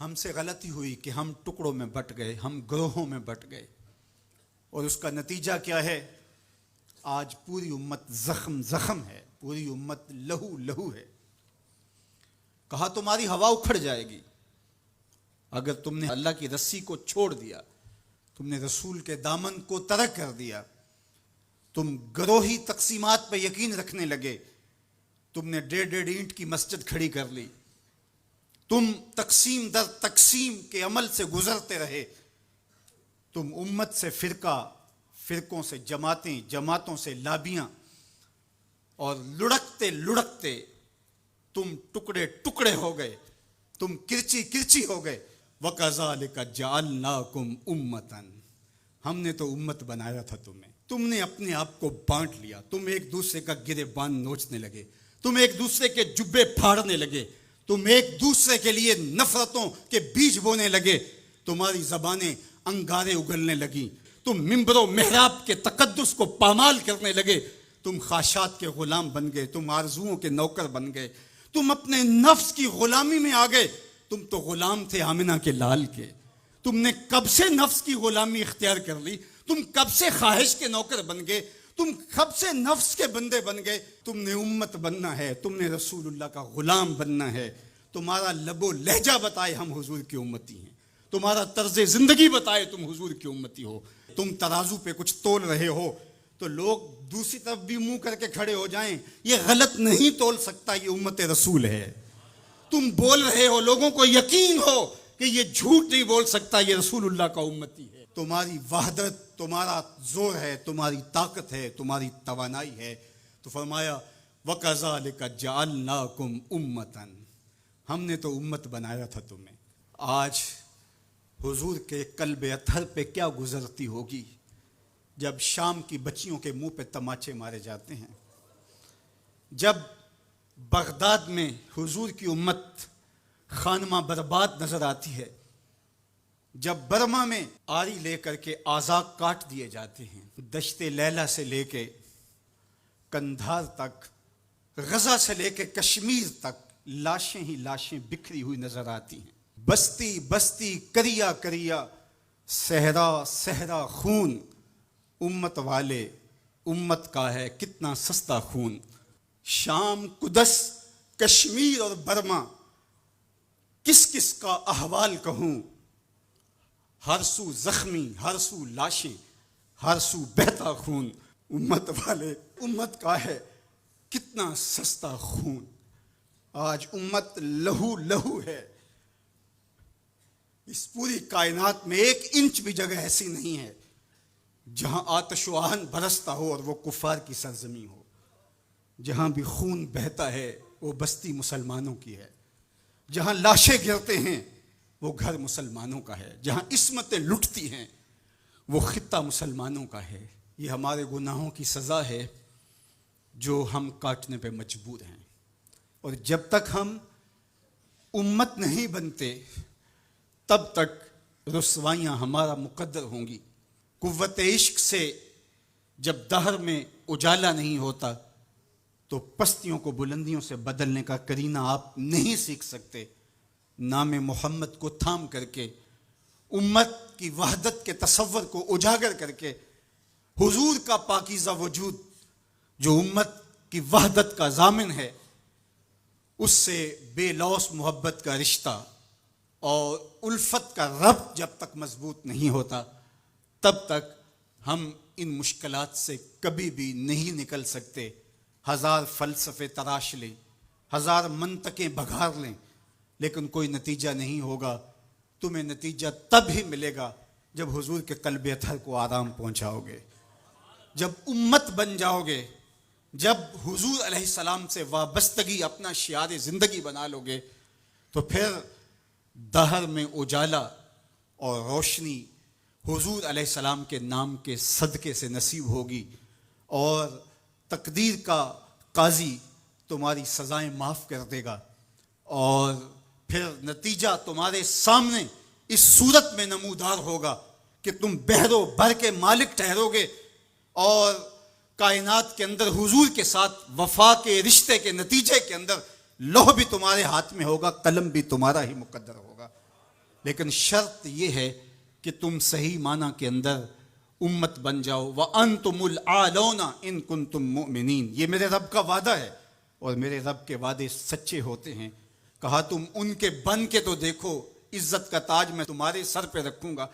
ہم سے غلطی ہوئی کہ ہم ٹکڑوں میں بٹ گئے، ہم گروہوں میں بٹ گئے، اور اس کا نتیجہ کیا ہے؟ آج پوری امت زخم زخم ہے، پوری امت لہو لہو ہے۔ کہا تمہاری ہوا اکھڑ جائے گی اگر تم نے اللہ کی رسی کو چھوڑ دیا، تم نے رسول کے دامن کو ترک کر دیا، تم گروہی تقسیمات پہ یقین رکھنے لگے، تم نے 1.5 اینٹ کی مسجد کھڑی کر لی، تم تقسیم در تقسیم کے عمل سے گزرتے رہے، تم امت سے فرقوں سے جماعتیں، جماعتوں سے لابیاں، اور لڑکتے لڑکتے تم ٹکڑے ٹکڑے ہو گئے، تم کرچی کرچی ہو گئے۔ وَكَذَلِكَ جَعَلْنَاكُمْ أُمَّةً، ہم نے تو امت بنایا تھا تمہیں، تم نے اپنے آپ کو بانٹ لیا، تم ایک دوسرے کا گریبان نوچنے لگے، تم ایک دوسرے کے جبے پھاڑنے لگے، تم ایک دوسرے کے لیے نفرتوں کے بیج بونے لگے، تمہاری زبانیں انگارے اگلنے لگیں، تم ممبر و محراب کے تقدس کو پامال کرنے لگے، تم خواہشات کے غلام بن گئے، تم آرزوؤں کے نوکر بن گئے، تم اپنے نفس کی غلامی میں آ گئے۔ تم تو غلام تھے آمنہ کے لال کے، تم نے کب سے نفس کی غلامی اختیار کر لی، تم کب سے خواہش کے نوکر بن گئے، تم کب سے نفس کے بندے بن گئے۔ تم نے امت بننا ہے، تم نے رسول اللہ کا غلام بننا ہے۔ تمہارا لب و لہجہ بتائے ہم حضور کی امتی ہیں، تمہارا طرز زندگی بتائے تم حضور کی امتی ہو۔ تم ترازو پہ کچھ تول رہے ہو تو لوگ دوسری طرف بھی منہ کر کے کھڑے ہو جائیں، یہ غلط نہیں تول سکتا، یہ امت رسول ہے۔ تم بول رہے ہو، لوگوں کو یقین ہو کہ یہ جھوٹ نہیں بول سکتا، یہ رسول اللہ کا امتی ہے۔ تمہاری وحدت، تمہارا زور ہے، تمہاری طاقت ہے، تمہاری توانائی ہے۔ تو فرمایا وَكَذَلِكَ جَعَلْنَاكُمْ أُمَّةً، ہم نے تو امت بنایا تھا تمہیں۔ آج حضور کے قلب اطہر پہ کیا گزرتی ہوگی جب شام کی بچیوں کے منہ پہ تماچے مارے جاتے ہیں، جب بغداد میں حضور کی امت خانمہ برباد نظر آتی ہے، جب برما میں آری لے کر کے اعضاء کاٹ دیے جاتے ہیں، دشت لیلہ سے لے کے کندھار تک، غزہ سے لے کے کشمیر تک لاشیں ہی لاشیں بکھری ہوئی نظر آتی ہیں، بستی بستی کریا کریا، صحرا صحرا خون، امت والے امت کا ہے کتنا سستا خون۔ شام، قدس، کشمیر اور برما، کس کس کا احوال کہوں، ہر سو زخمی، ہر سو لاشیں، ہر سو بہتا خون، امت والے امت کا ہے کتنا سستا خون۔ آج امت لہو لہو ہے، اس پوری کائنات میں 1 انچ بھی جگہ ایسی نہیں ہے جہاں آتش و آہن برستا ہو اور وہ کفار کی سرزمین ہو۔ جہاں بھی خون بہتا ہے وہ بستی مسلمانوں کی ہے، جہاں لاشیں گرتے ہیں وہ گھر مسلمانوں کا ہے، جہاں عصمتیں لٹتی ہیں وہ خطہ مسلمانوں کا ہے۔ یہ ہمارے گناہوں کی سزا ہے جو ہم کاٹنے پہ مجبور ہیں، اور جب تک ہم امت نہیں بنتے تب تک رسوائیاں ہمارا مقدر ہوں گی۔ قوت عشق سے جب دہر میں اجالا نہیں ہوتا تو پستیوں کو بلندیوں سے بدلنے کا کرینہ آپ نہیں سیکھ سکتے۔ نام محمد کو تھام کر کے، امت کی وحدت کے تصور کو اجاگر کر کے، حضور کا پاکیزہ وجود جو امت کی وحدت کا ضامن ہے، اس سے بے لوث محبت کا رشتہ اور الفت کا ربط جب تک مضبوط نہیں ہوتا تب تک ہم ان مشکلات سے کبھی بھی نہیں نکل سکتے۔ 1000 فلسفے تراش لیں، 1000 منطقیں بگھار لیں، لیکن کوئی نتیجہ نہیں ہوگا۔ تمہیں نتیجہ تب ہی ملے گا جب حضور کے قلب اطہر کو آرام پہنچاؤ گے، جب امت بن جاؤ گے، جب حضور علیہ السلام سے وابستگی اپنا شعار زندگی بنا لو گے، تو پھر دہر میں اجالا اور روشنی حضور علیہ السلام کے نام کے صدقے سے نصیب ہوگی، اور تقدیر کا قاضی تمہاری سزائیں معاف کر دے گا، اور پھر نتیجہ تمہارے سامنے اس صورت میں نمودار ہوگا کہ تم بحر و بر کے مالک ٹھہرو گے، اور کائنات کے اندر حضور کے ساتھ وفا کے رشتے کے نتیجے کے اندر لوح بھی تمہارے ہاتھ میں ہوگا، قلم بھی تمہارا ہی مقدر ہوگا۔ لیکن شرط یہ ہے کہ تم صحیح معنی کے اندر امت بن جاؤ. وَأَنْتُمُ الْعَالَوْنَ إِن كُنْتُم مُؤْمِنِينَ. یہ میرے رب کا وعدہ ہے اور میرے رب کے وعدے سچے ہوتے ہیں. کہا تم ان کے بن کے تو دیکھو، عزت کا تاج میں تمہارے سر پہ رکھوں گا.